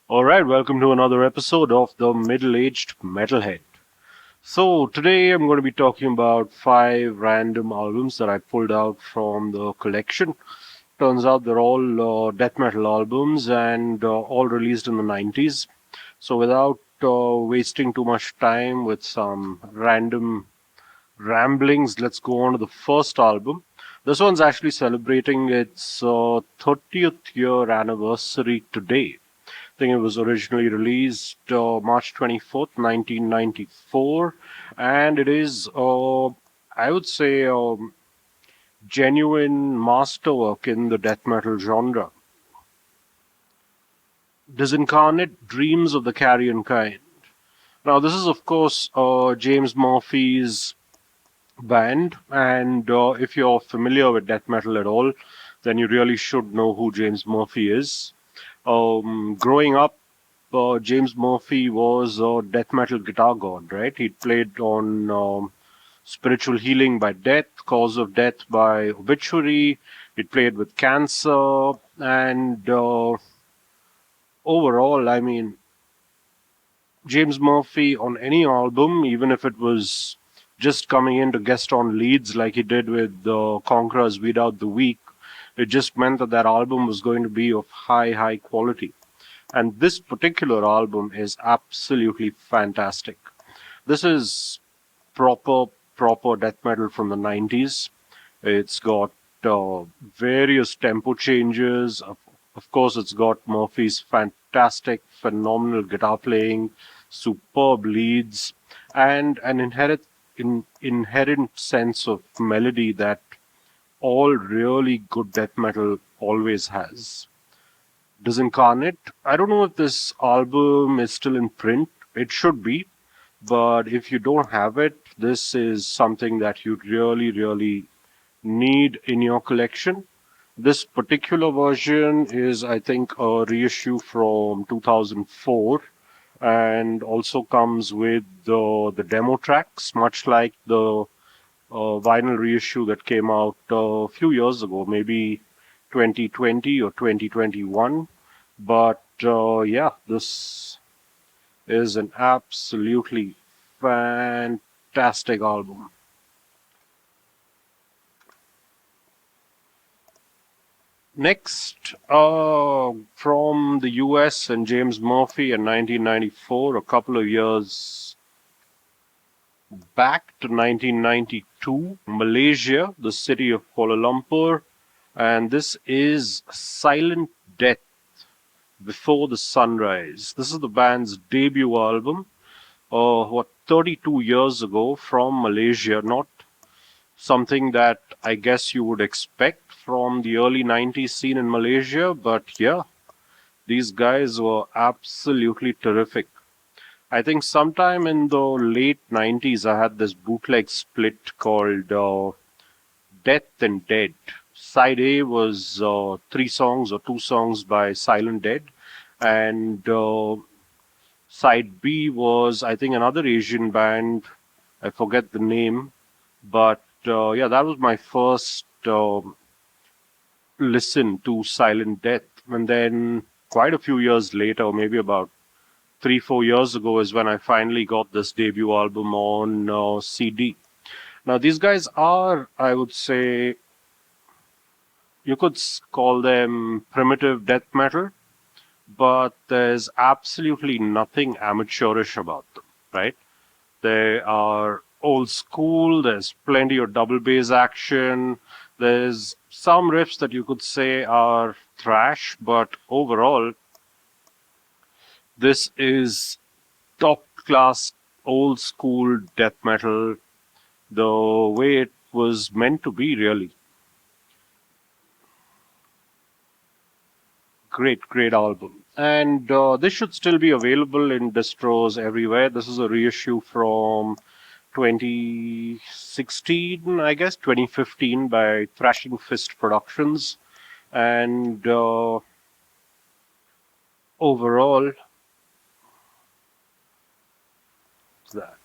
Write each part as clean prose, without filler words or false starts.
Alright, welcome to another episode of the Middle Aged Metalhead. So, today I'm going to be talking about 5 random albums that I pulled out from the collection. Turns out they're all death metal albums and all released in the 90s. So, without wasting too much time with some random ramblings, let's go on to the first album. This one's actually celebrating its 30th year anniversary today. I think it was originally released March 24th, 1994, and it is, I would say, genuine masterwork in the death metal genre. Disincarnate Dreams of the Carrion Kind. Now, this is, of course, James Murphy's band, and if you're familiar with death metal at all, then you really should know who James Murphy is. Growing up, James Murphy was a death metal guitar god, right? He played on Spiritual Healing by Death, Cause of Death by Obituary. He played with Cancer, and overall, I mean, James Murphy on any album, even if it was just coming in to guest on leads like he did with Conqueror's Weed Out the Week, it just meant that that album was going to be of high quality. And this particular album is absolutely fantastic. This is proper, proper death metal from the 90s. It's got various tempo changes. Of course, it's got Murphy's fantastic, phenomenal guitar playing, superb leads, and an inherent sense of melody that all really good death metal always has. Disincarnate. I don't know if this album is still in print. It should be, but if you don't have it, this is something that you really need in your collection. This particular version is, I think, a reissue from 2004 and also comes with the demo tracks, much like the vinyl reissue that came out a few years ago, maybe 2020 or 2021. But yeah, this is an absolutely fantastic album. Next, from the US and James Murphy in 1994, a couple of years back to 1992, Malaysia, the city of Kuala Lumpur, and this is Silent Death Before the Sunrise. This is the band's debut album, 32 years ago from Malaysia, not something that I guess you would expect from the early 90s scene in Malaysia, but yeah, these guys were absolutely terrific. I think sometime in the late 90s, I had this bootleg split called Death and Dead. Side A was 3 songs or 2 songs by Silent Dead, and side B was, I think, another Asian band. I forget the name, but yeah, that was my first listen to Silent Death. And then quite a few years later, maybe about 3, 4 years ago, is when I finally got this debut album on CD. Now, these guys are, I would say, you could call them primitive death metal, but there's absolutely nothing amateurish about them, right? They are old school. There's plenty of double bass action. There's some riffs that you could say are thrash, but overall, this is top class old school death metal the way it was meant to be, really. Great album. And this should still be available in distros everywhere. This is a reissue from 2016, I guess, 2015 by Thrashing Fist Productions. And overall, that.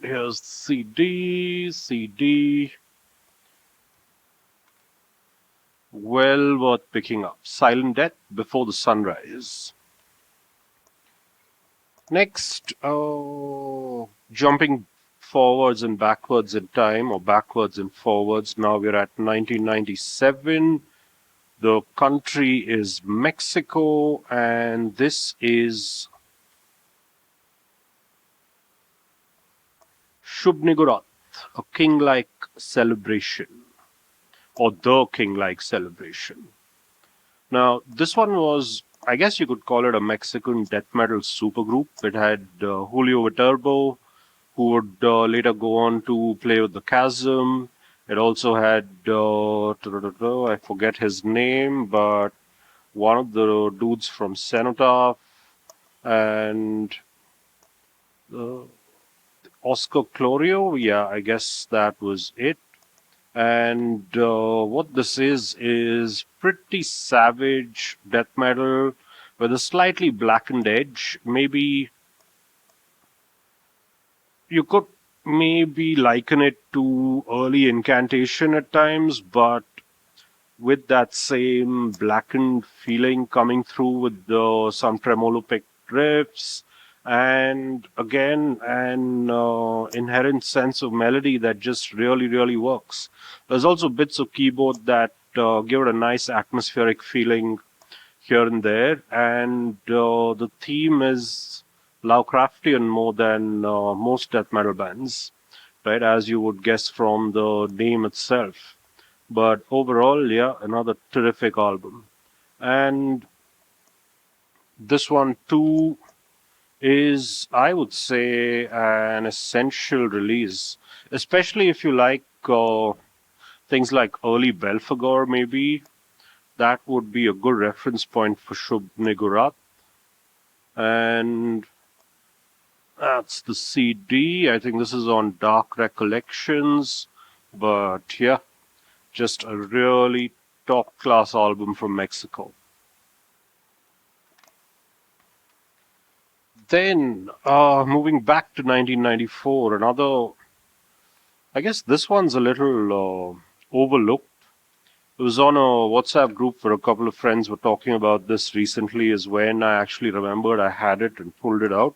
Here's CD. Well worth picking up. Silent Death Before the Sunrise. Next, jumping forwards and backwards in time, or backwards and forwards. Now we're at 1997. The country is Mexico, and this is Niggurath, a kinglike celebration, or the kinglike celebration. Now, this one was, I guess you could call it a Mexican death metal supergroup. It had Julio Viterbo, who would later go on to play with the Chasm. It also had, I forget his name, but one of the dudes from Cenotaph and uh, Oscar Clorio. Yeah, I guess that was it. And what this is pretty savage death metal with a slightly blackened edge. Maybe you could maybe liken it to early incantation at times, but with that same blackened feeling coming through with some tremolo picked riffs, and again an inherent sense of melody that just really works. There's also bits of keyboard that give it a nice atmospheric feeling here and there, and the theme is Lovecraftian more than most death metal bands, right? As you would guess from the name itself. But overall, yeah, another terrific album. And this one too is, I would say, an essential release, especially if you like things like early Belphegor, maybe. That would be a good reference point for Shub Nigurat. And that's the CD. I think this is on Dark Recollections. But yeah, just a really top class album from Mexico. Then, moving back to 1994, another, I guess this one's a little overlooked. It was on a WhatsApp group where a couple of friends were talking about this recently, is when I actually remembered I had it and pulled it out.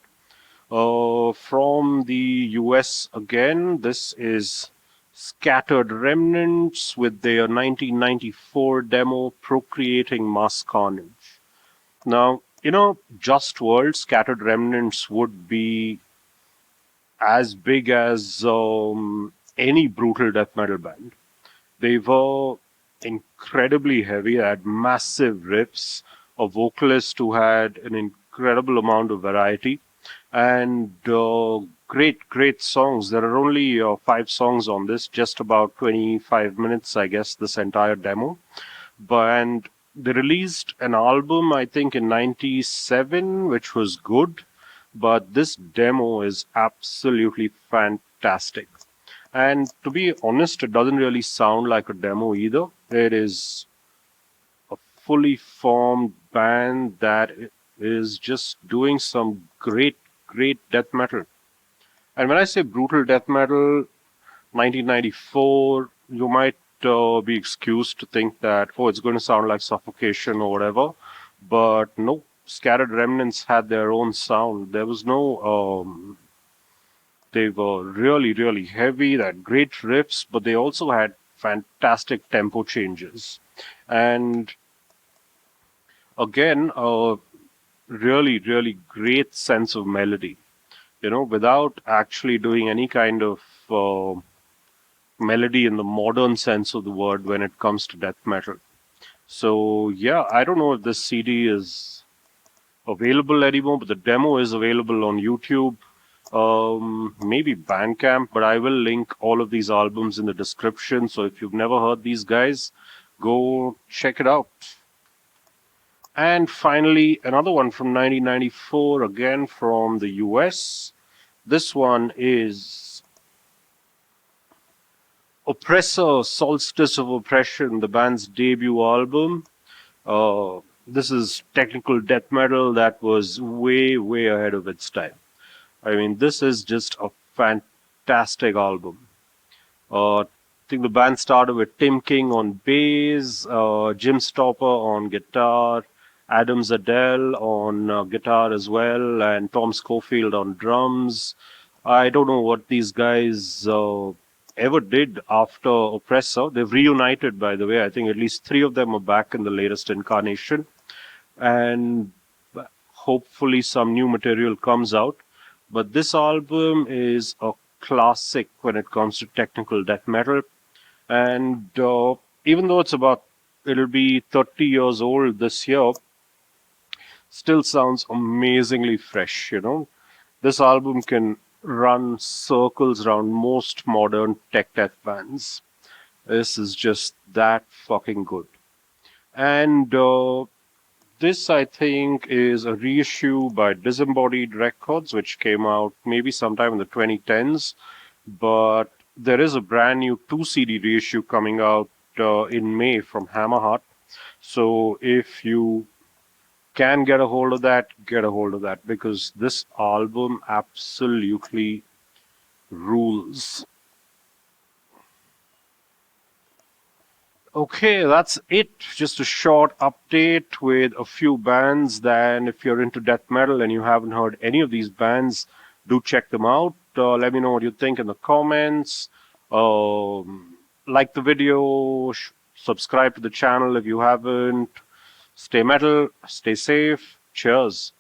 From the US again, this is Scattered Remnants with their 1994 demo Procreating Mass Carnage. Now, Just World Scattered Remnants would be as big as any brutal death metal band. They were incredibly heavy, had massive riffs, a vocalist who had an incredible amount of variety, and great songs. There are only 5 songs on this, just about 25 minutes, I guess, this entire demo. And they released an album, I think, in 97, which was good, but this demo is absolutely fantastic. And to be honest, it doesn't really sound like a demo either. It is a fully formed band that is just doing some great death metal. And when I say brutal death metal, 1994, you might be excused to think that, oh, it's going to sound like Suffocation or whatever. But no, Scattered Remnants had their own sound. There was no they were really heavy, they had great riffs, but they also had fantastic tempo changes. And again, a really great sense of melody, without actually doing any kind of melody in the modern sense of the word when it comes to death metal. So, yeah, I don't know if this CD is available anymore, but the demo is available on YouTube. Maybe Bandcamp, but I will link all of these albums in the description. So if you've never heard these guys, go check it out. And finally, another one from 1994, again from the US. This one is Oppressor, Solstice of Oppression, the band's debut album. This is technical death metal that was way ahead of its time. I mean, this is just a fantastic album. I think the band started with Tim King on bass, Jim Stopper on guitar, Adam Zadell on guitar as well, and Tom Schofield on drums. I don't know what these guys ever did after Oppressor. They've reunited, by the way. I think at least three of them are back in the latest incarnation, and hopefully some new material comes out. But this album is a classic when it comes to technical death metal, and even though it'll be 30 years old this year, still sounds amazingly fresh, you know. This album can run circles around most modern tech death bands. This is just that fucking good. And this, I think, is a reissue by Disembodied Records, which came out maybe sometime in the 2010s. But there is a brand new 2 CD reissue coming out in May from Hammerheart. So if you can get a hold of that, get a hold of that, because this album absolutely rules. Okay, that's it. Just a short update with a few bands. Then, if you're into death metal and you haven't heard any of these bands, do check them out. Let me know what you think in the comments. Like the video, subscribe to the channel if you haven't. Stay metal, stay safe. Cheers.